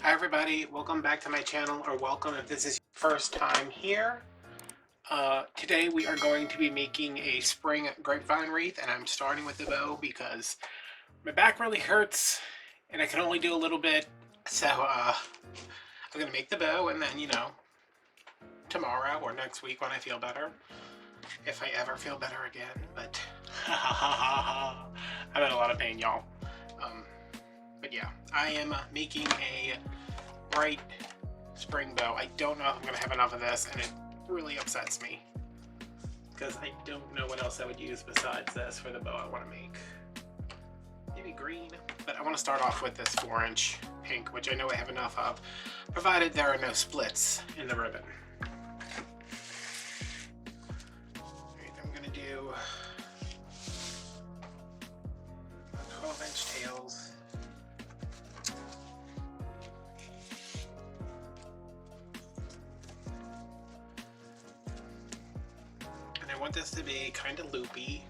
Hi everybody, welcome back to my channel, or welcome if this is your first time here. Today we are going to be making a spring grapevine wreath, and I'm starting with the bow because my back really hurts and I can only do a little bit. So I'm going to make the bow, and then, tomorrow or next week when I feel better, if I ever feel better again, but I'm in a lot of pain, y'all. But yeah, I am making a bright spring bow. I don't know if I'm going to have enough of this, and it really upsets me because I don't know what else I would use besides this for the bow I want to make. Maybe green, but I want to start off with this 4-inch pink, which I know I have enough of, provided there are no splits in the ribbon. Alright, I'm going to do 12-inch tails. I want this to be kind of loopy,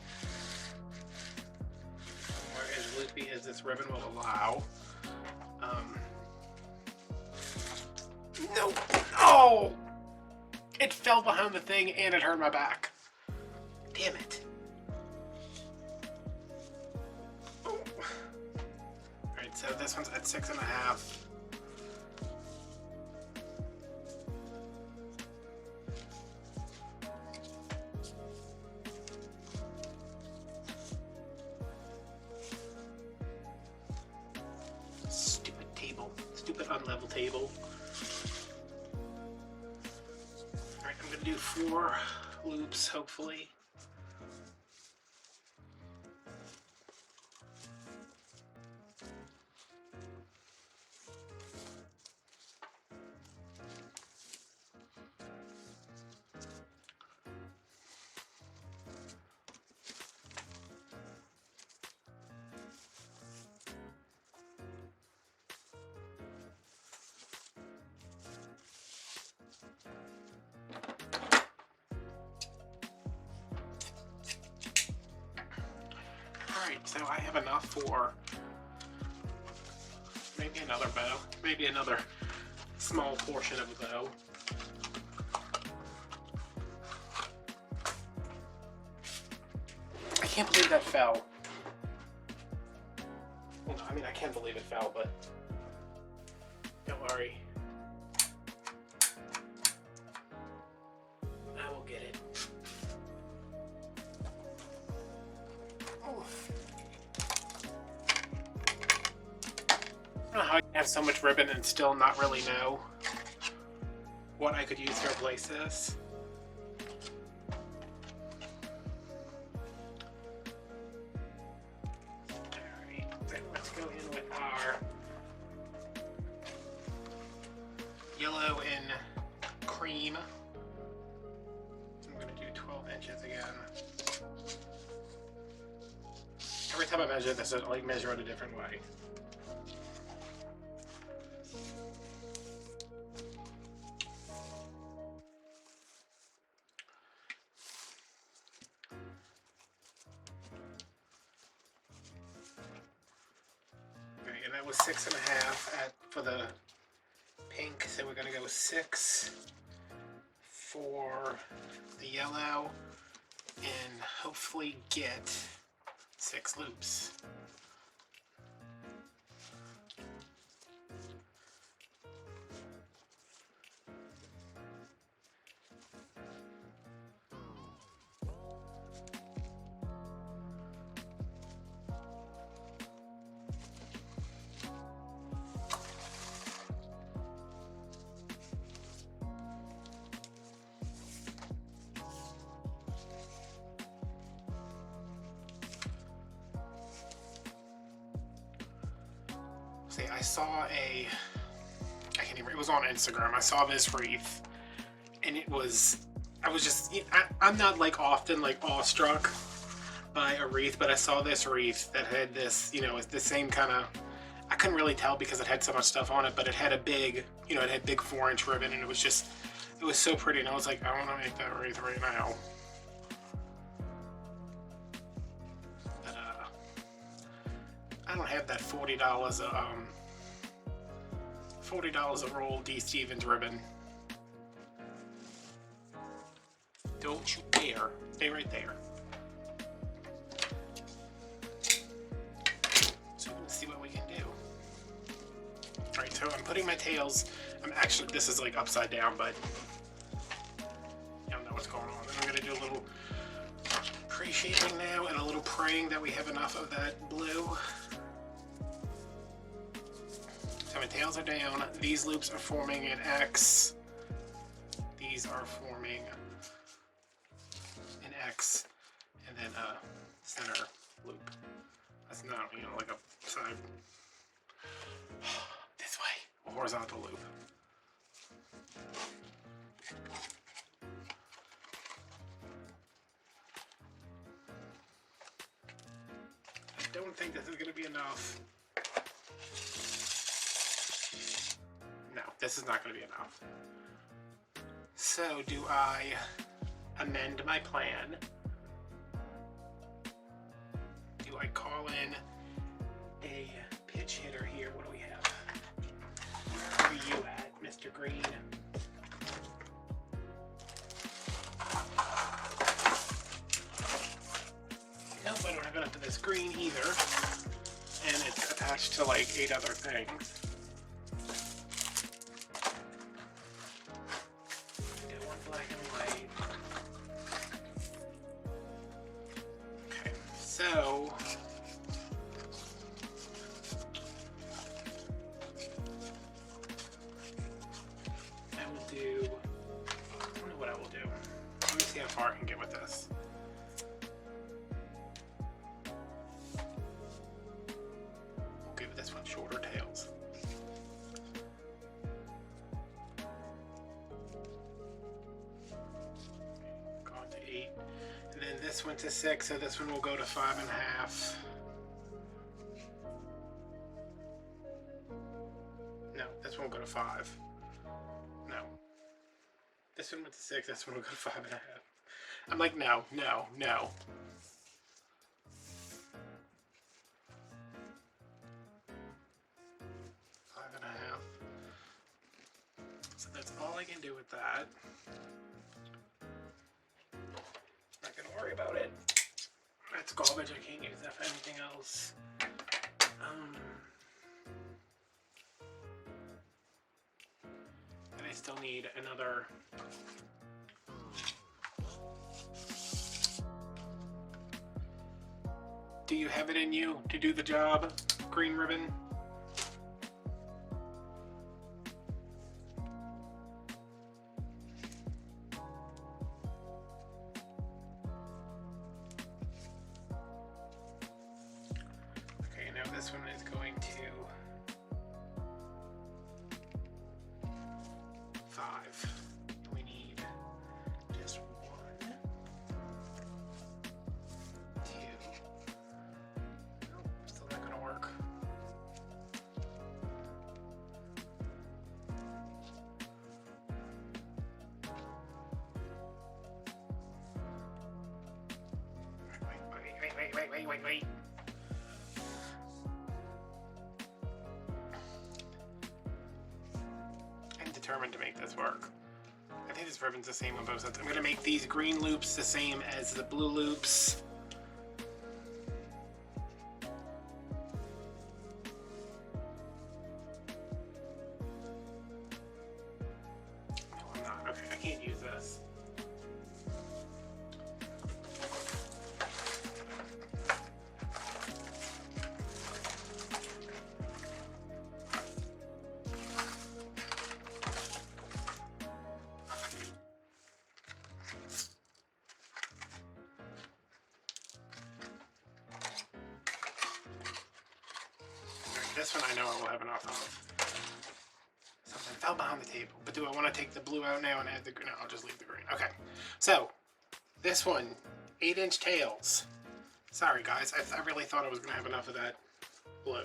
or as loopy as this ribbon will allow. No! Oh! It fell behind the thing and it hurt my back. Damn it. Oh. Alright, so this one's at 6.5. Stupid unlevel table. Alright, I'm gonna do 4 loops, hopefully. Alright, so I have enough for maybe another bow, maybe another small portion of a bow. I can't believe that fell. Well, no, I mean, I can't believe it fell, but don't worry. I will get it. I don't know how I have so much ribbon and still not really know what I could use to replace this. Alright, then let's go in with our yellow and cream. I'm going to do 12 inches again. Every time I measure this, I like measure it a different way. And that was 6.5 for the pink, so we're going to go 6 for the yellow and hopefully get 6 loops. See, I saw it was on Instagram, I saw this wreath, and I'm not like often like awestruck by a wreath, but I saw this wreath that had this, it's the same kind of, I couldn't really tell because it had so much stuff on it, but it had a big, it had big 4-inch ribbon, and it was so pretty, and I was like, I want to make that wreath right now. But, I don't have that $40 $40 a roll D. Stevens ribbon. Don't you dare. Stay right there. So let's see what we can do. Alright, so I'm putting my tails. I'm actually, this is like upside down, but I don't know what's going on. And I'm going to do a little pre-shaping now and a little praying that we have enough of that blue. So my tails are down. These loops are forming an X. These are forming an X. And then a center loop. That's not, you know, like a side. This way. A horizontal loop. I don't think this is going to be enough. No, this is not going to be enough. So, do I amend my plan? Do I call in a pitch hitter here? What do we have? Where are you at, Mr. Green? Nope, I don't have enough of this green either. And it's attached to like 8 other things. I want black and white. Okay, so I will do, I don't know what I will do. Let me see how far I can get with this. This one shorter tails. Gone to 8. And then this one to 6, so this one will go to 5.5. No, this one will go to 5. No. This one went to 6, this one will go to 5.5. I'm like, no, no, no. So that's all I can do with that. Not gonna worry about it. That's garbage. I can't use that for anything else. And I still need another. Do you have it in you to do the job, green ribbon? This one is going to 5. We need just 1, 2. Nope, still not going to work. Wait. Determined to make this work. I think this ribbon's the same on both sides. I'm going to make these green loops the same as the blue loops. No, I'm not. Okay, I can't use this. This one I know I will have enough of. Something fell behind the table. But do I want to take the blue out now and add the green? No, I'll just leave the green. Okay. So, this one, 8-inch tails. Sorry guys, I really thought I was going to have enough of that blue.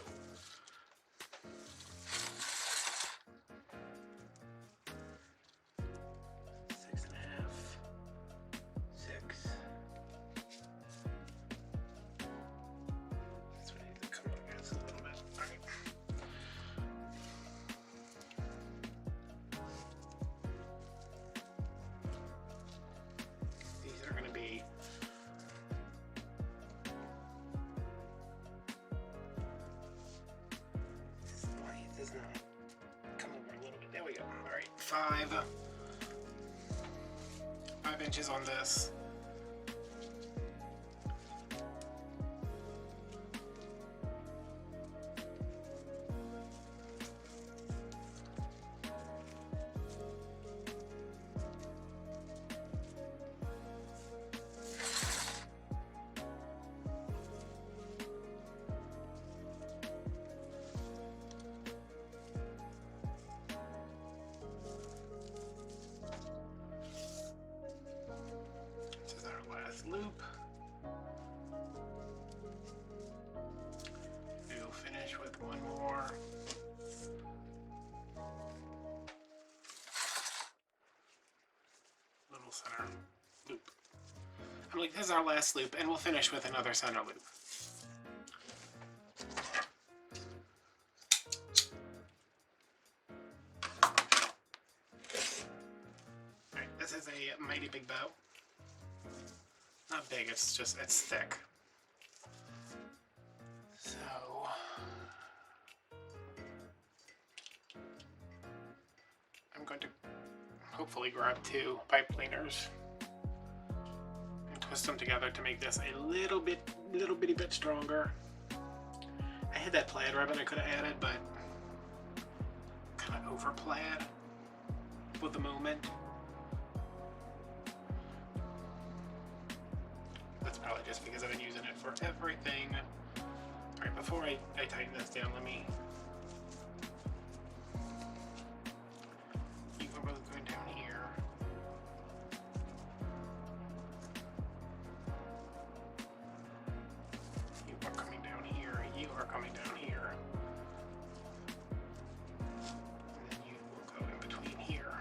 5 inches on this. Loop. We'll finish with one more. Little center loop. I'm like, this is our last loop, and we'll finish with another center loop. Alright, this is a mighty big bow. Not big, it's thick. So I'm going to hopefully grab 2 pipe cleaners and twist them together to make this a little bitty bit stronger. I had that plaid ribbon I could have added, but kind of over plaid for the moment. That's probably just because I've been using it for everything. Alright, before I tighten this down, let me... You can both go down here. You are coming down here. You are coming down here. And then you will go in between here.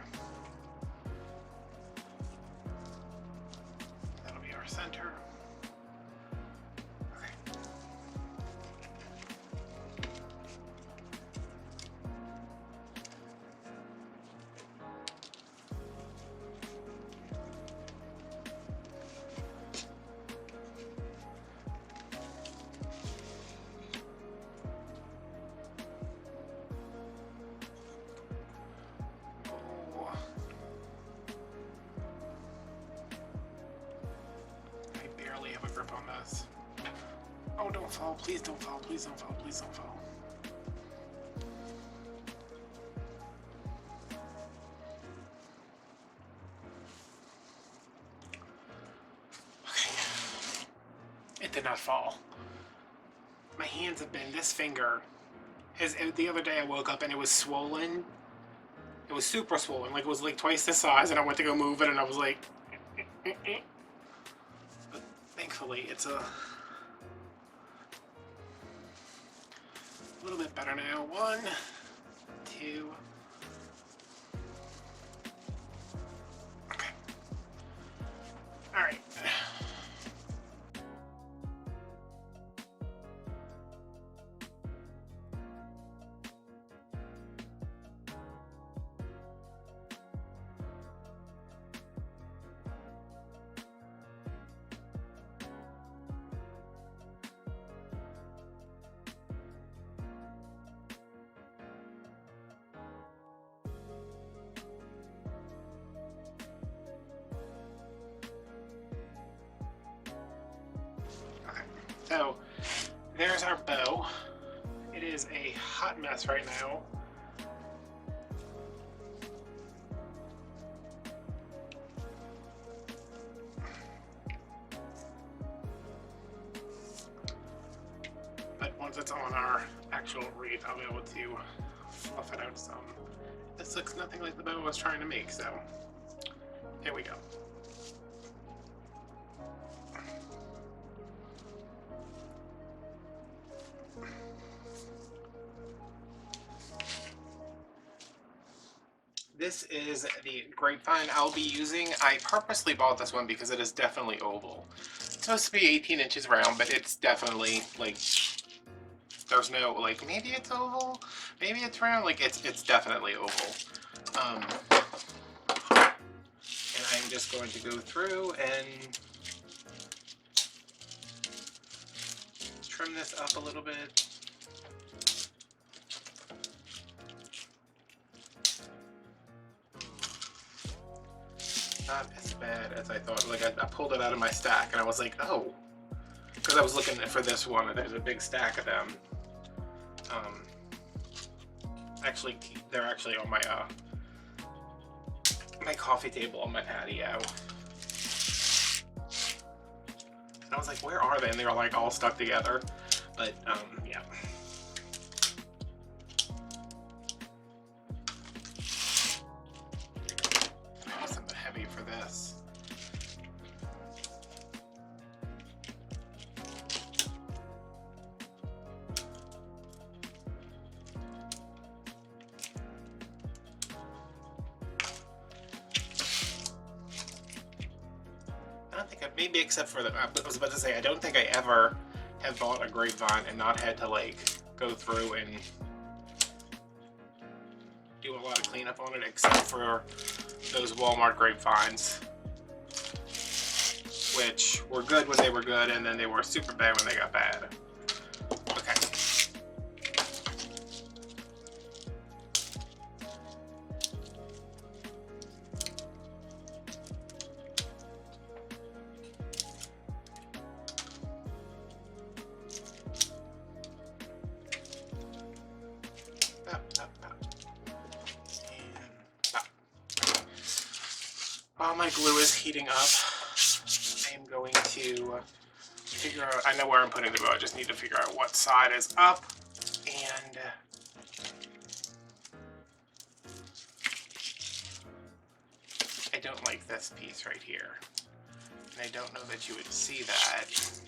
That'll be our center. Have a grip on this. Oh, don't fall. Please don't fall. Please don't fall. Please don't fall. Okay. It did not fall. My hands have been, this finger the other day I woke up and it was swollen. It was super swollen. Like, it was like twice the size, and I went to go move it and I was like, But thankfully it's a little bit better now. 1, 2. Okay. All right. So there's our bow. It is a hot mess right now. But once it's on our actual wreath, I'll be able to fluff it out some. This looks nothing like the bow I was trying to make, so here we go. This is the Grapevine I'll be using. I purposely bought this one because it is definitely oval. It's supposed to be 18 inches round, but it's definitely, like, there's no, like, maybe it's oval, maybe it's round, like, it's definitely oval. And I'm just going to go through and trim this up a little bit. not as bad as I thought. Like I pulled it out of my stack and I was like, oh, because I was looking for this one and there's a big stack of them. Actually, they're actually on my my coffee table on my patio. And I was like, where are they? And they were like all stuck together. But yeah. Something heavy for this. I don't think maybe except for the, I was about to say, I don't think I ever have bought a grapevine and not had to like go through and do a lot of cleanup on it, except for those Walmart grapevines, which were good when they were good and then they were super bad when they got bad. Okay. While my glue is heating up, I am going to figure out, I know where I'm putting the bow, I just need to figure out what side is up, and I don't like this piece right here, and I don't know that you would see that.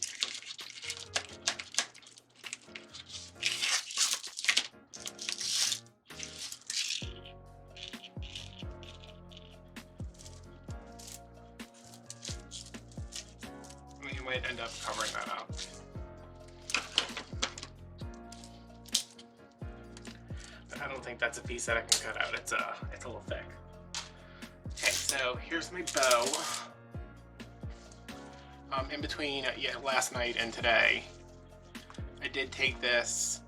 Might end up covering that up. But I don't think that's a piece that I can cut out. It's a little thick. Okay, so here's my bow. In between last night and today, I did take this.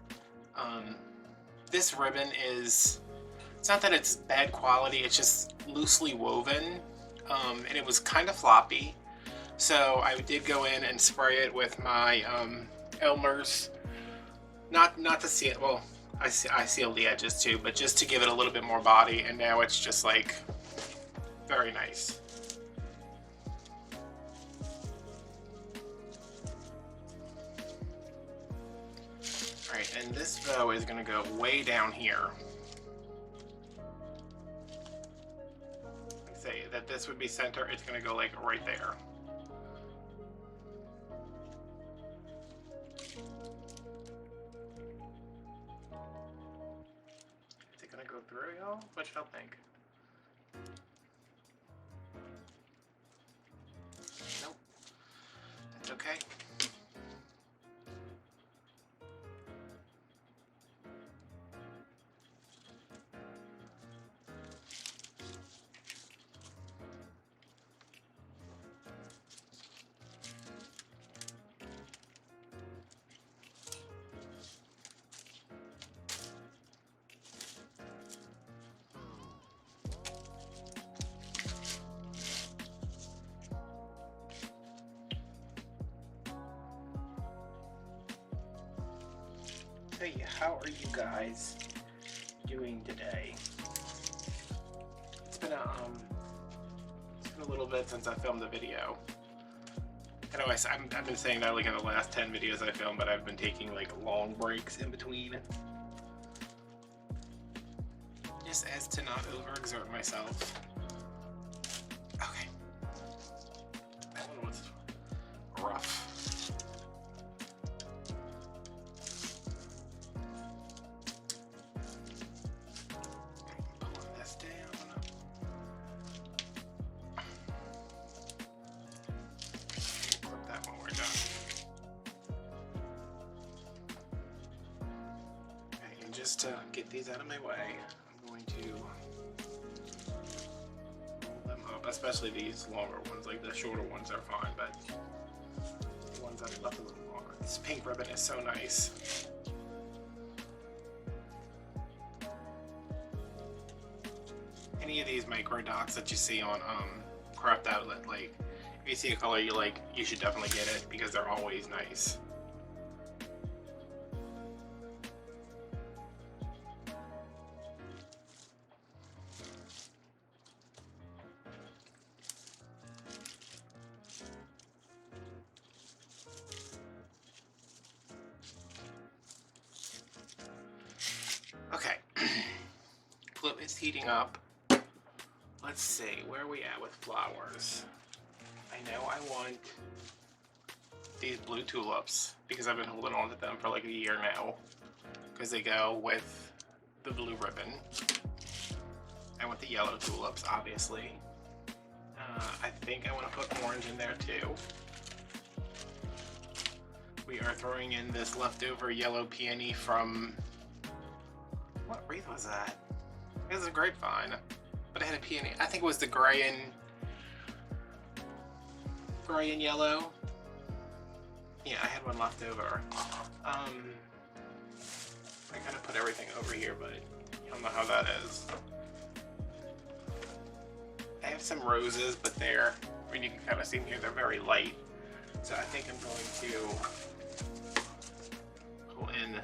This ribbon is, it's not that it's bad quality, it's just loosely woven, and it was kind of floppy. So I did go in and spray it with my Elmer's, not to seal, well, I sealed the edges too, but just to give it a little bit more body, and now it's just like very nice. Alright, and this bow is going to go way down here. Let's say that this would be center, it's going to go like right there. Go through, y'all? What y'all think? Nope. That's okay. Hey, how are you guys doing today? It's been a little bit since I filmed the video. I know I've been saying that like in the last 10 videos I filmed, but I've been taking like long breaks in between, just as to not overexert myself. Okay, that one was rough. Just to get these out of my way, I'm going to roll them up, especially these longer ones. Like the shorter ones are fine, but the ones that are left a little longer. This pink ribbon is so nice. Any of these micro dots that you see on craft outlet. Like, if you see a color you like, you should definitely get it because they're always nice. Okay, glue is heating up. Let's see, where are we at with flowers? I know I want these blue tulips because I've been holding on to them for like a year now because they go with the blue ribbon. I want the yellow tulips, obviously. I think I want to put orange in there too. We are throwing in this leftover yellow peony from... What wreath was that? It was a grapevine, but it had a peony. I think it was the gray and yellow. Yeah, I had one left over. I gotta put everything over here, but I don't know how that is. I have some roses, but they're, I mean, you can kind of see them here, they're very light. So I think I'm going to pull in,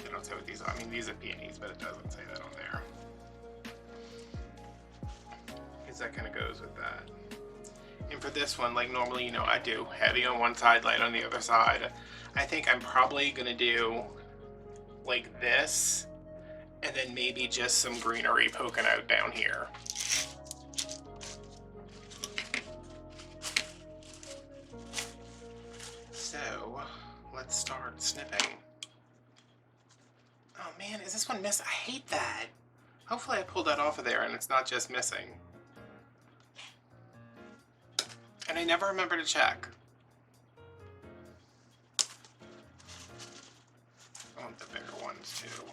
I don't say what these are. I mean, these are peonies, but it doesn't say that on there. Because that kind of goes with that. And for this one, like normally, you know, I do heavy on one side, light on the other side. I think I'm probably gonna do like this, and then maybe just some greenery poking out down here. So, let's start snipping. Oh man, is this one missing? I hate that. Hopefully I pulled that off of there and it's not just missing. And I never remember to check. I want the bigger ones too.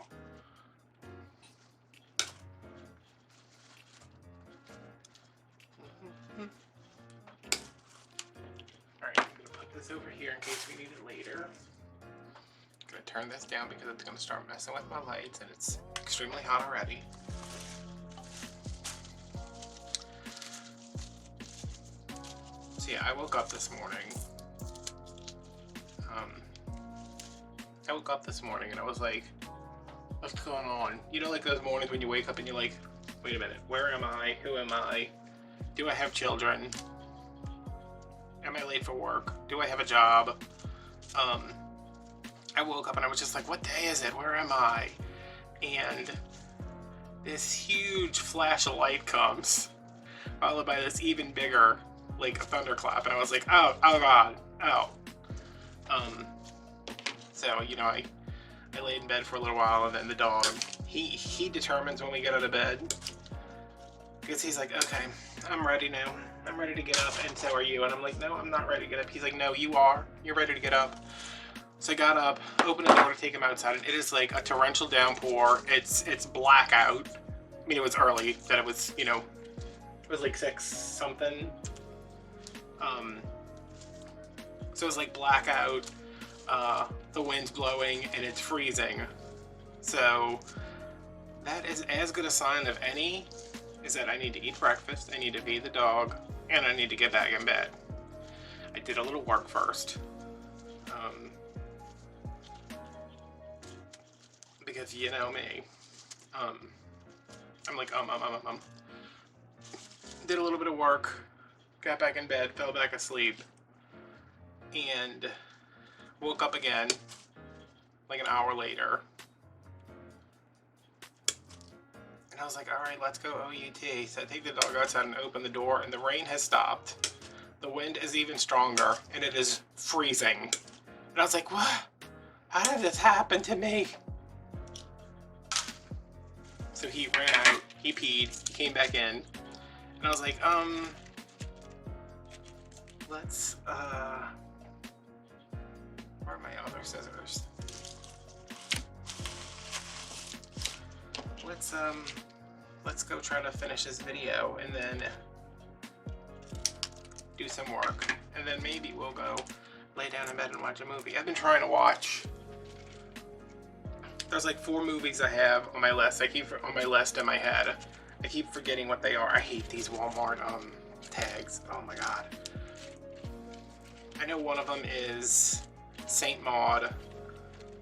Alright, I'm gonna put this over here in case we need it later. I'm gonna turn this down because it's gonna start messing with my lights and it's extremely hot already. So yeah, I woke up this morning. And I was like, what's going on? You know, like those mornings when you wake up and you're like, wait a minute, where am I? Who am I? Do I have children? Am I late for work? Do I have a job? I woke up and I was just like, what day is it? Where am I? And this huge flash of light comes, followed by this even bigger, like a thunderclap, and I was like, oh god, oh. So, you know, I laid in bed for a little while, and then the dog, he determines when we get out of bed, because he's like, okay, I'm ready now. I'm ready to get up, and so are you. And I'm like, no, I'm not ready to get up. He's like, no, you are. You're ready to get up. So I got up, opened the door to take him outside, and it is like a torrential downpour. It's blackout. I mean, it was early, that it was, you know, it was like 6 something. So it was like blackout, the wind's blowing, and it's freezing. So that is as good a sign of any, is that I need to eat breakfast, I need to feed the dog, and I need to get back in bed. I did a little work first. Because you know me. I'm like, Did a little bit of work, got back in bed, fell back asleep, and woke up again like an hour later. And I was like, all right, let's go OUT. So I take the dog outside and open the door, and the rain has stopped. The wind is even stronger, and it is freezing. And I was like, what? How did this happen to me? So he ran out, he peed, he came back in, and I was like, let's, where are my other scissors? Let's go try to finish this video and then do some work, and then maybe we'll go lay down in bed and watch a movie. I've been trying to watch, there's like 4 movies I have on my list. I keep on my list in my head. I keep forgetting what they are. I hate these Walmart tags. Oh my god. I know one of them is Saint Maud.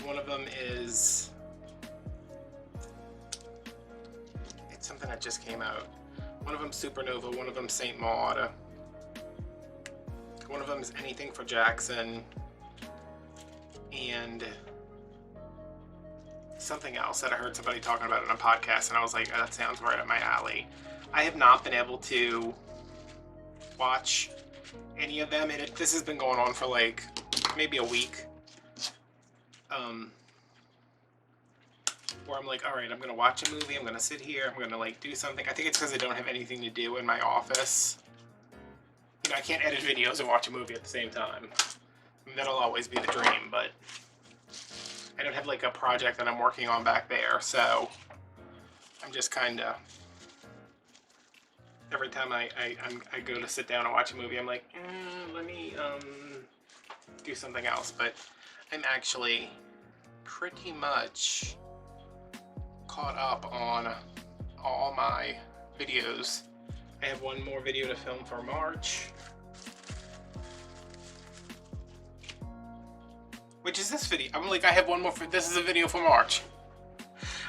One of them is... it's something that just came out. One of them Supernova, one of them Saint Maud. One of them is Anything for Jackson. And something else that I heard somebody talking about in a podcast, and I was like, oh, that sounds right up my alley. I have not been able to watch any of them, and this has been going on for like maybe a week. Where I'm like, all right, I'm gonna watch a movie, I'm gonna sit here, I'm gonna like do something. I think it's because I don't have anything to do in my office. You know, I can't edit videos and watch a movie at the same time. I mean, that'll always be the dream, but I don't have like a project that I'm working on back there, so I'm just kind of, every time I go to sit down and watch a movie, I'm like, let me do something else. But I'm actually pretty much caught up on all my videos. I have one more video to film for March, which is this video. I'm like, I have one more this is a video for March.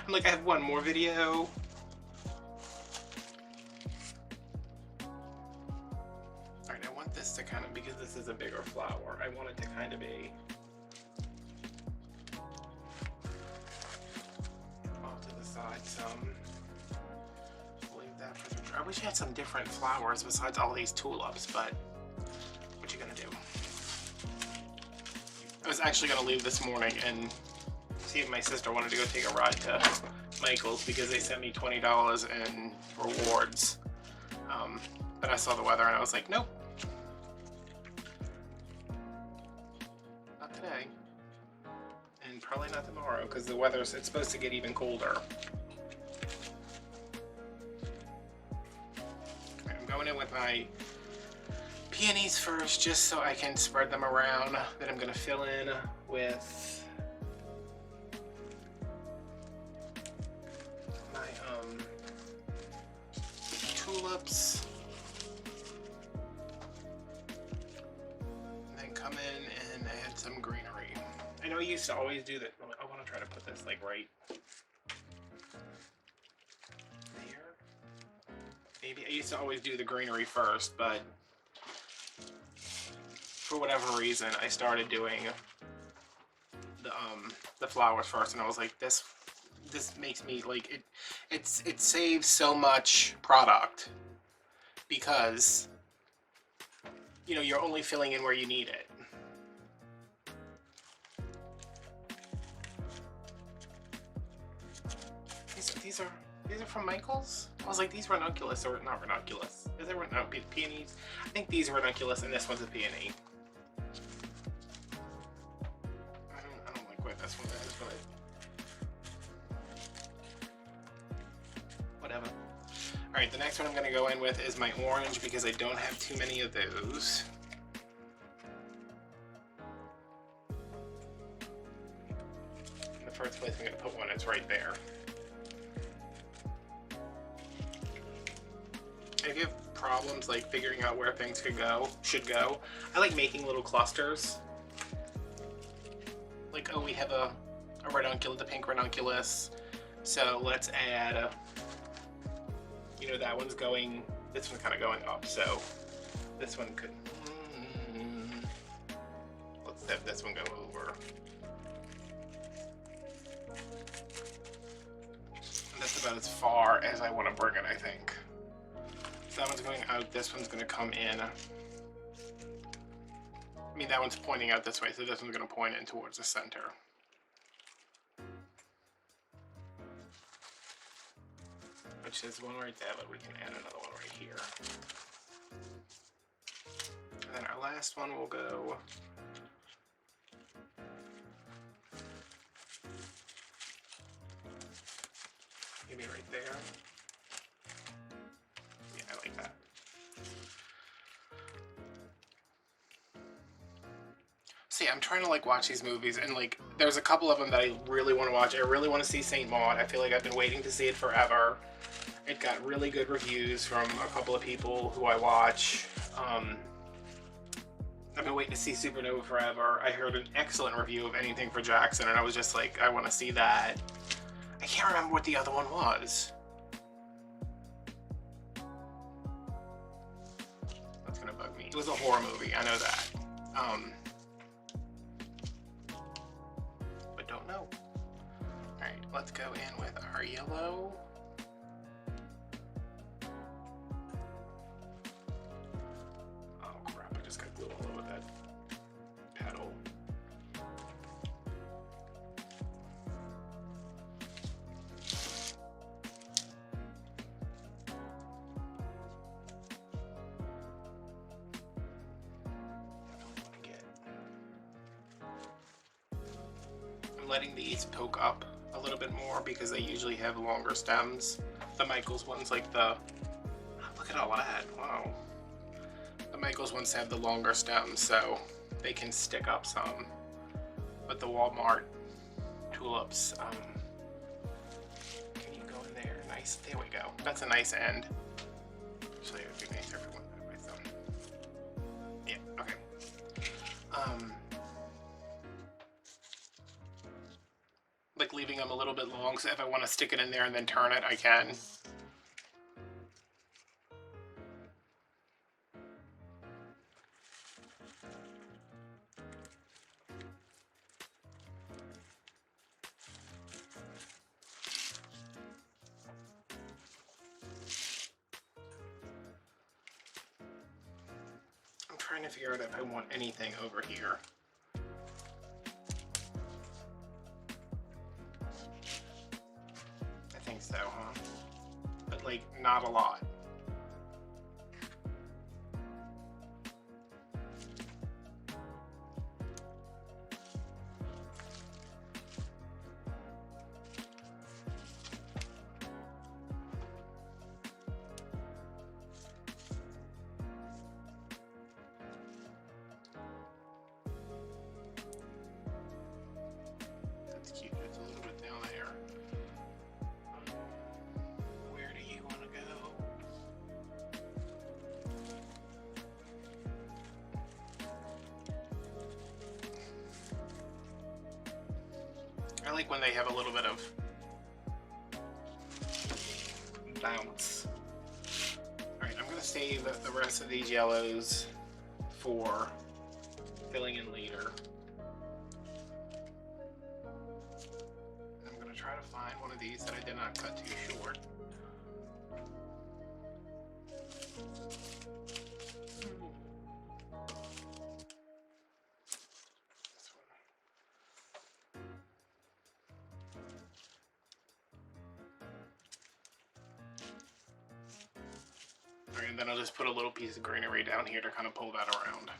I'm like, I have one more video. Alright, I want this to kind of, because this is a bigger flower, I want it to kind of be off to the side some. Leave that for the, I wish I had some different flowers besides all these tulips, but what you gonna do? I was actually gonna leave this morning and see if my sister wanted to go take a ride to Michael's because they sent me $20 in rewards. But I saw the weather and I was like, nope. Not today. And probably not tomorrow because the weather's, it's supposed to get even colder. I'm going in with my peonies first just so I can spread them around. Then I'm going to fill in with my tulips. And then come in and add some greenery. I know I used to always do that. I want to try to put this like right there. Maybe I used to always do the greenery first, but for whatever reason, I started doing the flowers first, and I was like, this makes me like it saves so much product because you know you're only filling in where you need it. These are from Michael's? I was like, these ranunculus or not ranunculus. Is there no peonies? I think these are ranunculus and this one's a peony. I don't like where this one is, but whatever. Alright, the next one I'm gonna go in with is my orange because I don't have too many of those. In the first place I'm gonna put one is right there. If you have problems like figuring out where things should go, I like making little clusters. Like, oh, we have a ranunculus, the pink ranunculus, so let's add, you know, that one's going, this one's kind of going up, so this one could, let's have this one go over. And that's about as far as I want to bring it, I think. That one's going out, this one's going to come in. I mean, that one's pointing out this way, so this one's going to point in towards the center. Which is one right there, but we can add another one right here. And then our last one will go maybe right there. Like that. See, I'm trying to like watch these movies and like there's a couple of them that I really want to watch. I really want to see Saint Maud. I feel like I've been waiting to see it forever. It got really good reviews from a couple of people who I watch. I've been waiting to see Supernova forever. I heard an excellent review of Anything for Jackson, and I was just like, I want to see that. I can't remember what the other one was. That's gonna bug me. It was a horror movie, I know that. But don't know. Alright, let's go in with our yellow. Letting these poke up a little bit more because they usually have longer stems. The Michaels ones, like the, look at all that, wow. The Michaels ones have the longer stems, so they can stick up some. But the Walmart tulips, can you go in there? Nice, there we go. That's a nice end. Actually, it would be nicer if it went that way, so. Yeah, okay. Like leaving them a little bit long, so if I want to stick it in there and then turn it, I can. I'm trying to figure out if I want anything over here. So, huh? But like, not a lot. That's cute. It's a little bit down there. I like when they have a little bit of bounce. Alright, I'm going to save the rest of these yellows for filling in later. I'm going to try to find one of these that I did not cut too short. And then I'll just put a little piece of greenery down here to kind of pull that around.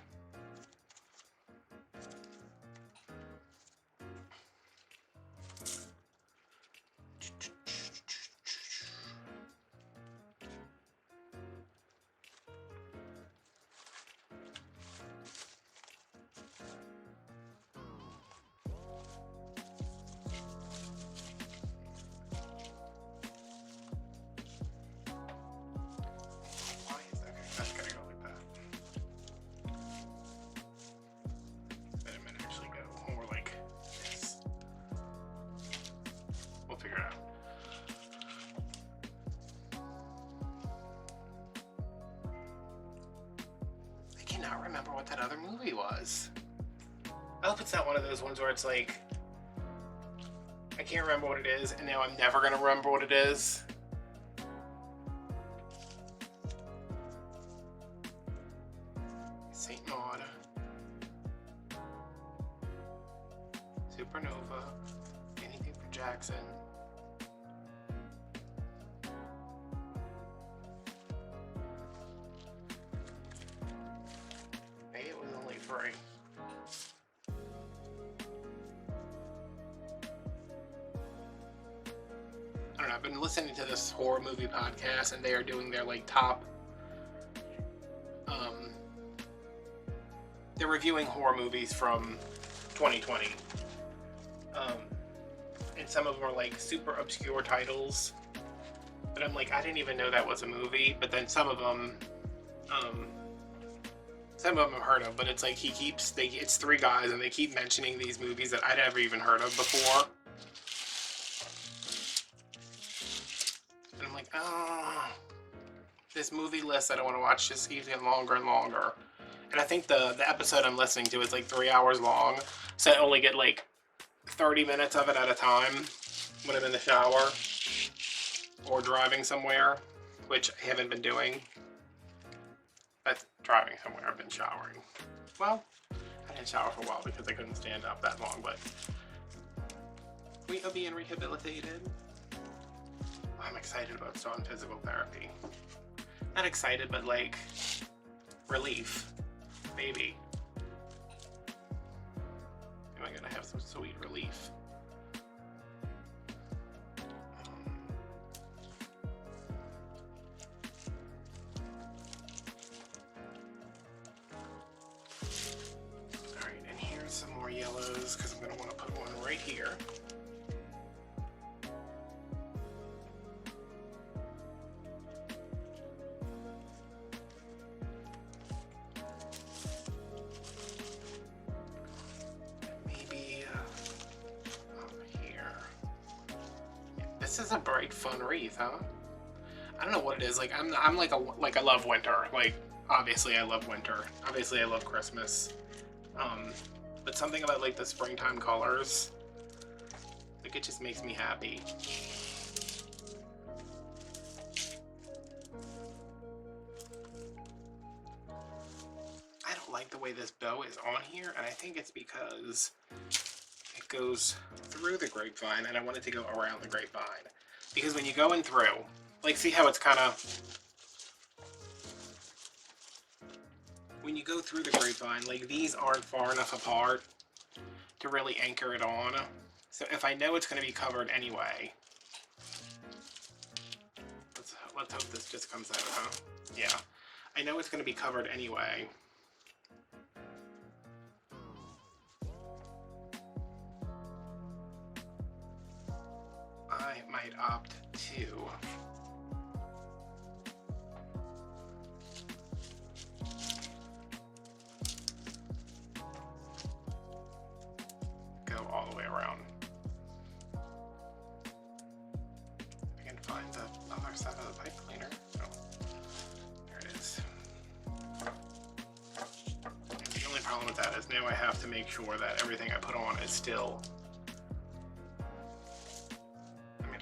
I cannot remember what that other movie was. I hope it's not one of those ones where it's like, I can't remember what it is, and now I'm never gonna remember what it is. St. Maud. Supernova. Anything for Jackson. Maybe it was only 3. I don't know, I've been listening to this horror movie podcast, and they are doing their like top, they're reviewing horror movies from 2020, and some of them are like super obscure titles, But I'm like, I didn't even know that was a movie. But then some of them I've heard of. But it's like it's three guys and they keep mentioning these movies that I'd never even heard of before. And I'm like, oh, this movie list that I want to watch just keeps getting longer and longer. And I think the episode I'm listening to is like 3 hours long, so I only get like 30 minutes of it at a time when I'm in the shower or driving somewhere, which I haven't been doing. That's driving somewhere. I've been showering. Well, I didn't shower for a while because I couldn't stand up that long, but we are being rehabilitated. I'm excited about starting physical therapy. Not excited, but like relief. Maybe. Am I gonna have some sweet relief? Alright, and here's some more yellows because I'm gonna want to put one right here. This is a bright, fun wreath, huh? I don't know what it is. Like I'm like I love winter. Like obviously I love winter. Obviously I love Christmas. But something about like the springtime colors, like it just makes me happy. I don't like the way this bow is on here, and I think it's because it goes through the grapevine and I want it to go around the grapevine. Because when you go in through, like see how it's kind of, when you go through the grapevine, like these aren't far enough apart to really anchor it on. So if I know it's going to be covered anyway, let's hope this just comes out, huh? Yeah, I know it's going to be covered anyway. I might opt to go all the way around. I can find the other side of the pipe cleaner. Oh, there it is. The only problem with that is now I have to make sure that everything I put on is still.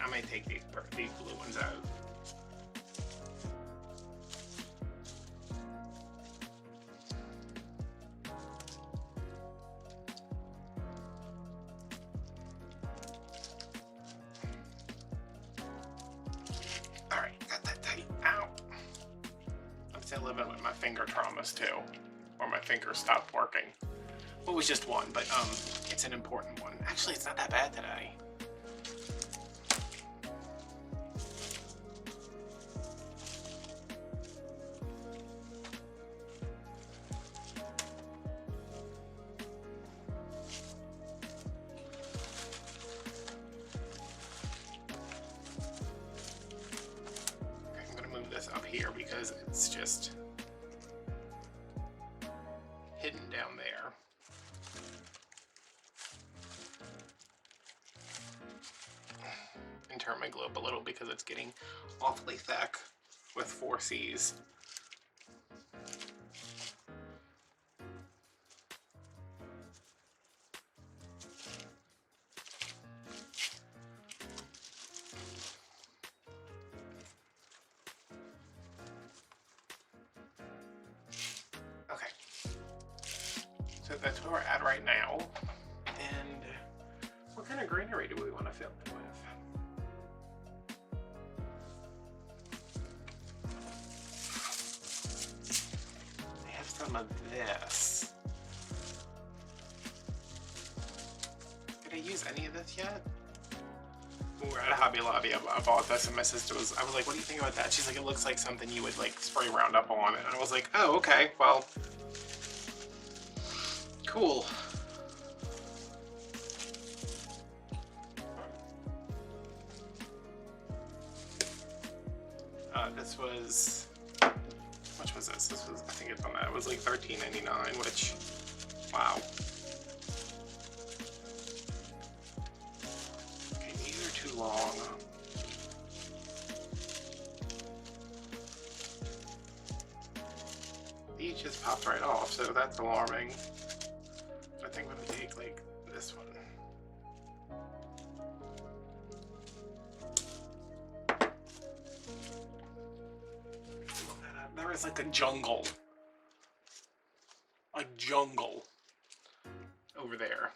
I might take these blue ones out. Alright, got that tight. Ow! I'm still living with my finger traumas too. Or my fingers stopped working. Well, it was just one, but it's an important one. Actually, it's not that bad today. Up here because it's just hidden down there. And turn my globe a little because it's getting awfully thick with 4 C's. So that's where we're at right now. And what kind of greenery do we want to fill it with? I have some of this. Did I use any of this yet? When we were at Hobby Lobby, I bought this and my sister was, I was like, what do you think about that? She's like, it looks like something you would like spray Roundup on. And I was like, oh, okay, well, cool. This was, how much was this? This was, I think it's on that. It was like $13.99, which, wow. Okay, these are too long. These just popped right off, so that's alarming. I think I'm gonna take like this one. There is like a jungle over there.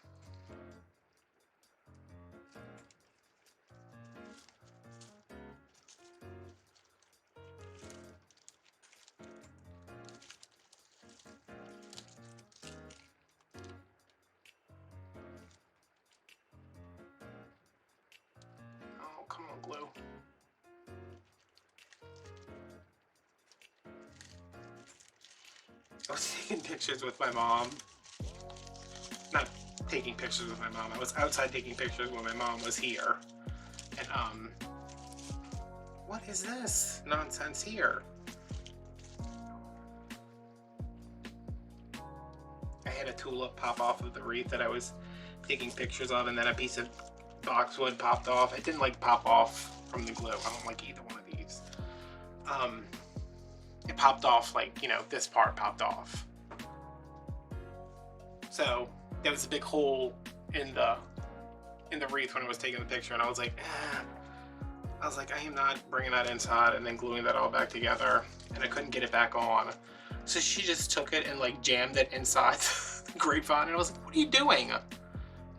Oh, come on, glue. I was taking pictures with my mom. Not taking pictures with my mom. I was outside taking pictures when my mom was here. And, what is this nonsense here? I had a tulip pop off of the wreath that I was taking pictures of, and then a piece of boxwood popped off. It didn't like pop off from the glue. I don't like either one of these. It popped off, like, you know, this part popped off. So there was a big hole in the wreath when I was taking the picture, and I was like, I am not bringing that inside and then gluing that all back together, and I couldn't get it back on. So she just took it and like jammed it inside the Grapevine, and I was like, what are you doing?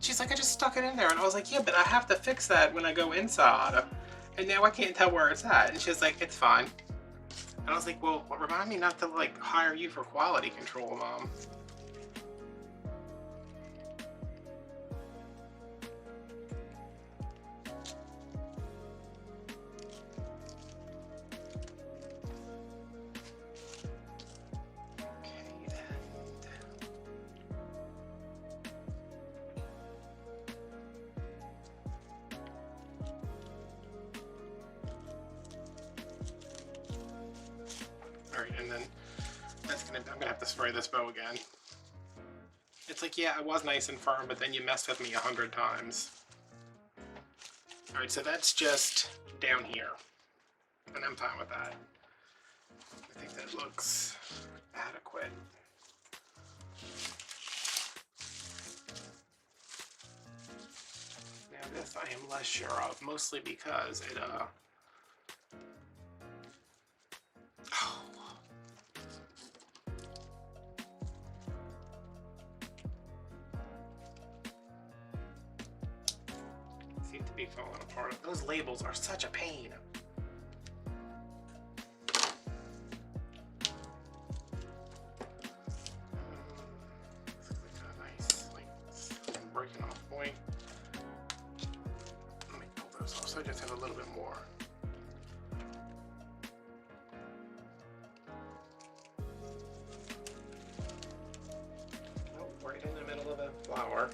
She's like, I just stuck it in there, and I was like, yeah, but I have to fix that when I go inside, and now I can't tell where it's at. And she's like, it's fine. And I was like, well, remind me not to like hire you for quality control, Mom. Alright, and then I'm gonna have to spray this bow again. It's like, yeah, it was nice and firm, but then you messed with me 100 times. Alright, so that's just down here, and I'm fine with that. I think that looks adequate. Now this I am less sure of, mostly because it, seem to be falling apart. Those labels are such a pain. Nice, like breaking off point. Let me pull those off so I just have a little bit more. Oh, right in the middle of the flower.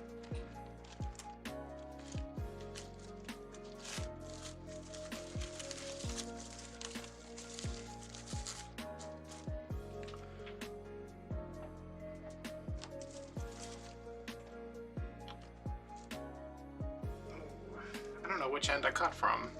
I don't know which end I cut from.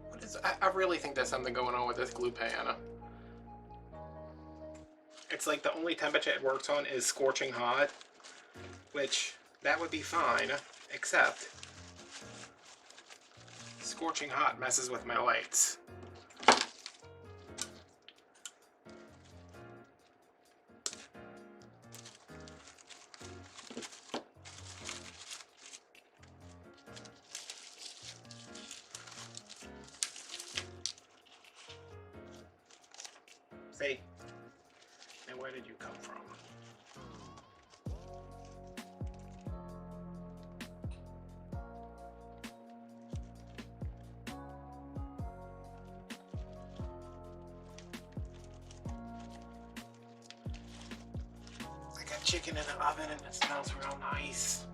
What is, I really think there's something going on with this glue pan. It's like the only temperature it works on is scorching hot, which that would be fine, except scorching hot messes with my lights. See? And where did you come from? chicken in the oven and it smells real nice.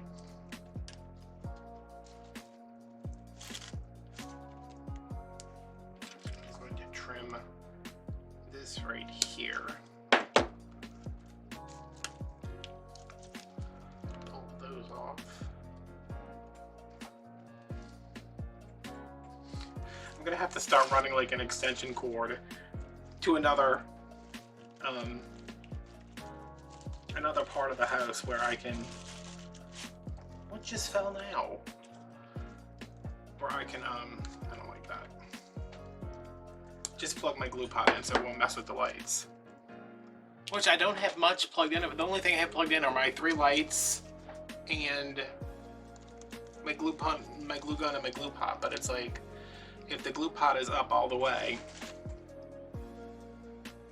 I'm going to trim this right here. Pull those off. I'm gonna have to start running like an extension cord to another part of the house where I can, what just fell now? Where I can, I don't like that. Just plug my glue pot in so it won't mess with the lights. Which I don't have much plugged in. The only thing I have plugged in are my 3 lights and my glue gun and my glue pot. But it's like, if the glue pot is up all the way,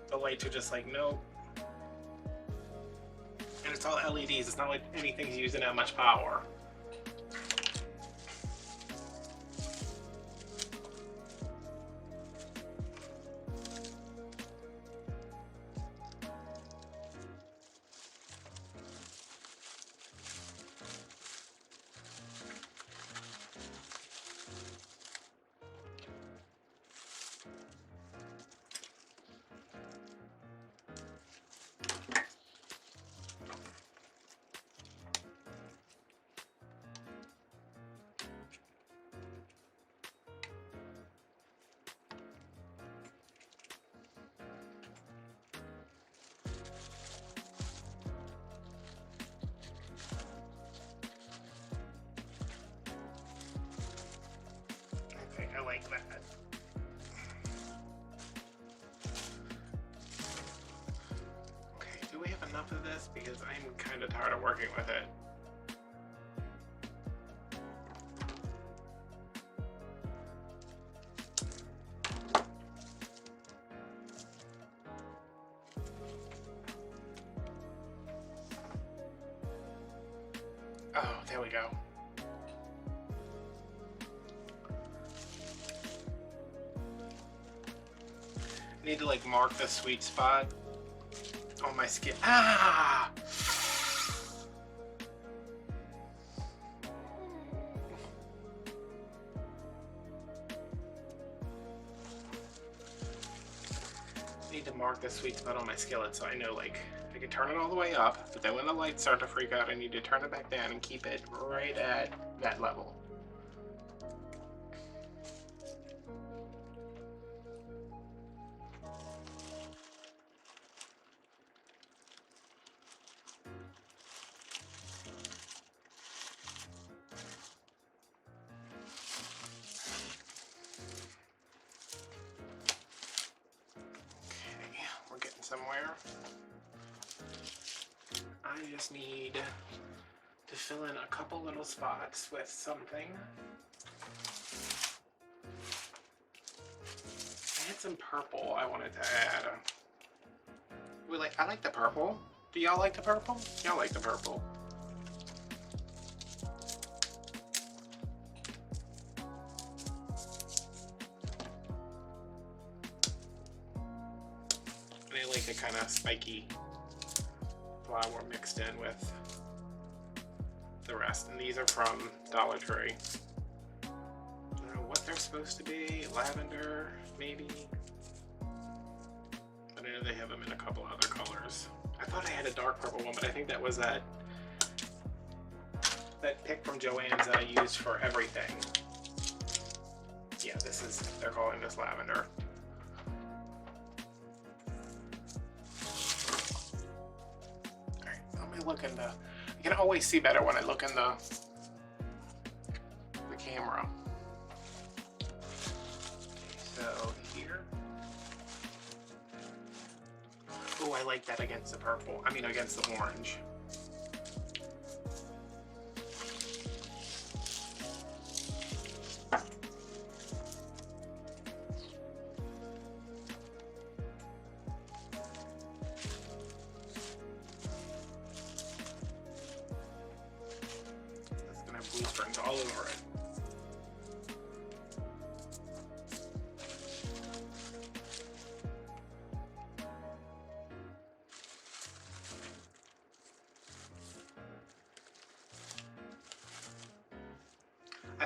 the lights are just like, nope. And it's all LEDs. It's not like anything's using that much power. I like that. Okay, do we have enough of this? Because I'm kind of tired of working with it. Oh, there we go. I need to like mark the sweet spot on my skin. Ah! I need to mark the sweet spot on my skillet so I know like I can turn it all the way up, but then when the lights start to freak out I need to turn it back down and keep it right at that level. Somewhere. I just need to fill in a couple little spots with something. I had some purple I wanted to add. I like the purple. Do y'all like the purple? Y'all like the purple. I like a kind of spiky flower mixed in with the rest. And these are from Dollar Tree. I don't know what they're supposed to be. Lavender, maybe. But I know they have them in a couple other colors. I thought I had a dark purple one, but I think that was that pick from Joann's that I used for everything. Yeah, they're calling this lavender. Look in I can always see better when I look in the camera. So here. Oh, I like that against the purple. I mean against the orange. Blue strings all over it.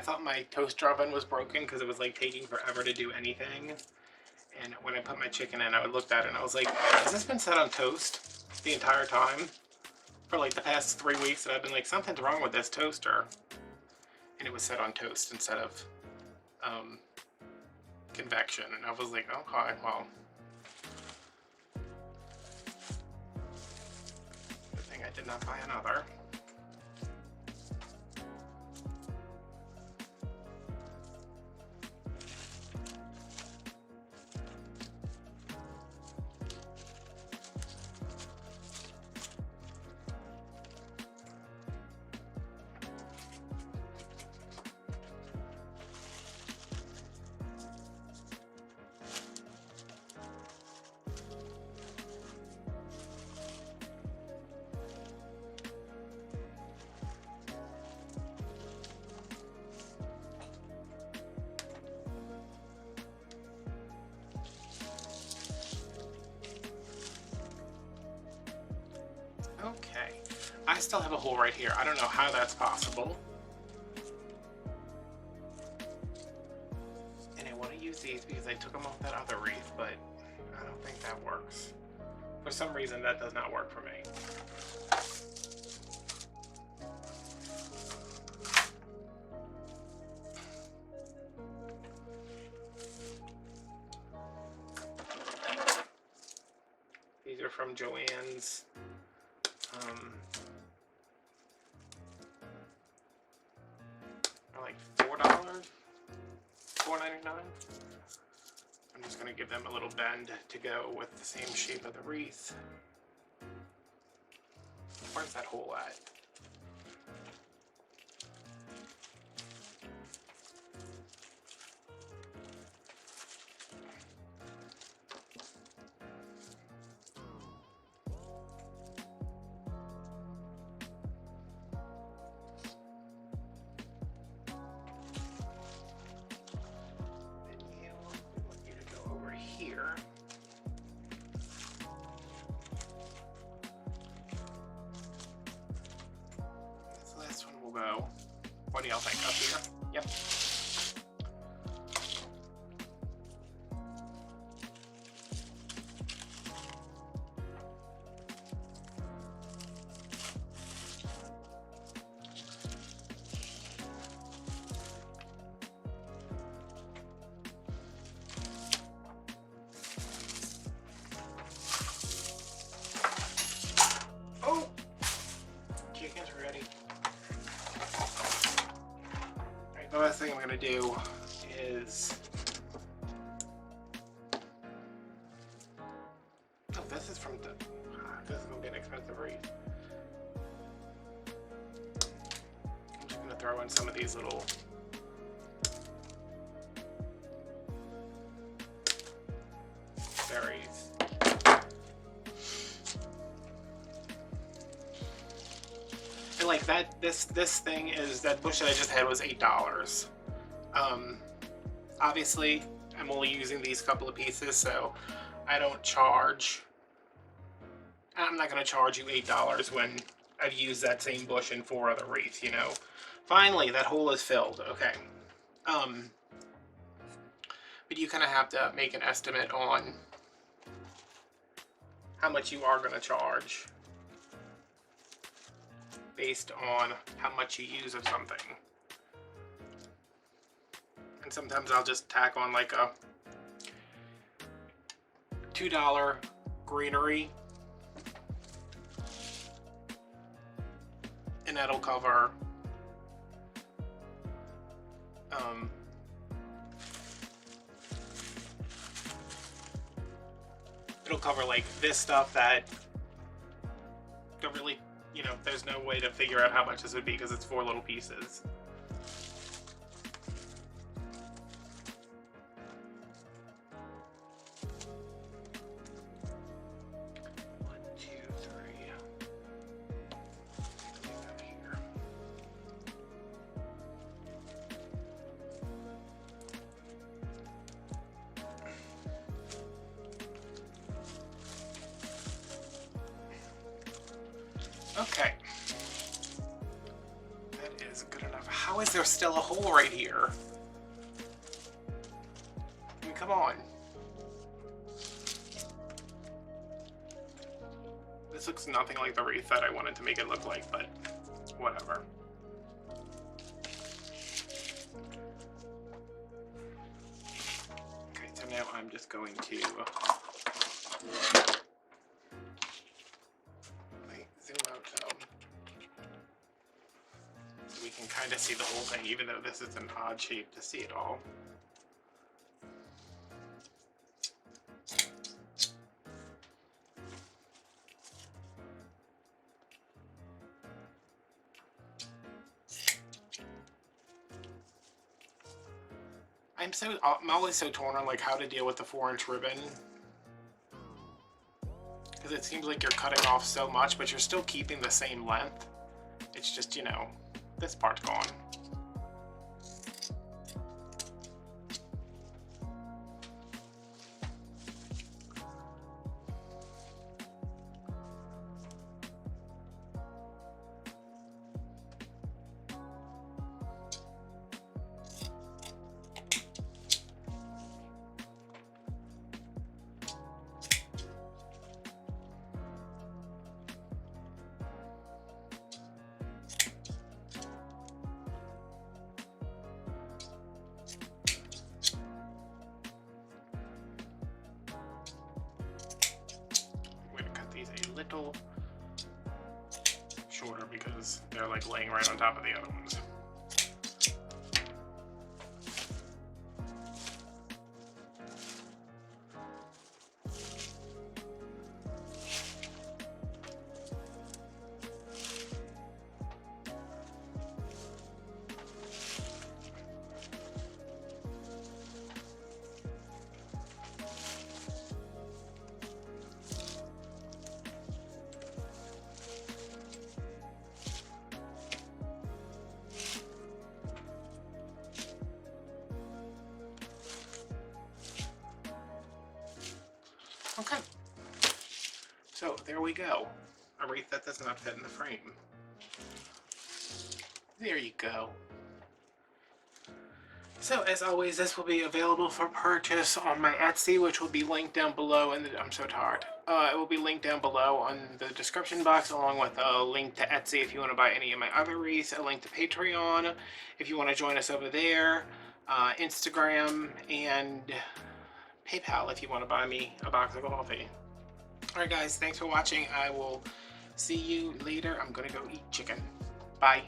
thought my toaster oven was broken because it was like taking forever to do anything. And when I put my chicken in, I looked at it and I was like, has this been set on toast the entire time? For like the past 3 weeks, and I've been like, something's wrong with this toaster. And it was set on toast instead of convection. And I was like, okay, well. Good thing I did not buy another. Okay, I still have a hole right here. I don't know how that's possible. And I want to use these because I took them off that other wreath, but I don't think that works. For some reason, that does not work for me. These are from Joann's. They're like $4, $4.99. I'm just going to give them a little bend to go with the same shape of the wreath. Where's that hole at? Go. What do y'all think? Up here? Yep. Oh! Chicken's ready. The last thing I'm going to do is, oh, this is from the, this is going to be an expensive wreath. I'm just going to throw in some of these little berries. And like that, this thing is, that bush that I just had was $8. Obviously, I'm only using these couple of pieces, so I don't charge. I'm not going to charge you $8 when I've used that same bush in 4 other wreaths, you know. Finally, that hole is filled. Okay. But you kind of have to make an estimate on how much you are going to charge based on how much you use of something. And sometimes I'll just tack on like a $2 greenery, and that'll cover it'll cover like this stuff that don't really, you know, there's no way to figure out how much this would be because it's 4 little pieces. Okay. That is good enough. How How is there still a hole right here? I mean, come on. This looks nothing like the wreath that I wanted to make it look like, but whatever. Okay, so now I'm just going to zoom out so we can kind of see the whole thing, even though this is an odd shape to see it all. I'm always so torn on like how to deal with the 4-inch ribbon, because it seems like you're cutting off so much, but you're still keeping the same length. It's just, you know, this part's gone. Little shorter because they're like laying right on top of the other ones. Okay, so there we go. A wreath that does not fit in the frame. There you go. So as always, this will be available for purchase on my Etsy, which will be linked down below. I'm so tired. It will be linked down below on the description box, along with a link to Etsy if you want to buy any of my other wreaths, a link to Patreon if you want to join us over there, Instagram, and PayPal if you want to buy me a box of coffee. Alright guys, thanks for watching. I will see you later. I'm gonna go eat chicken. Bye.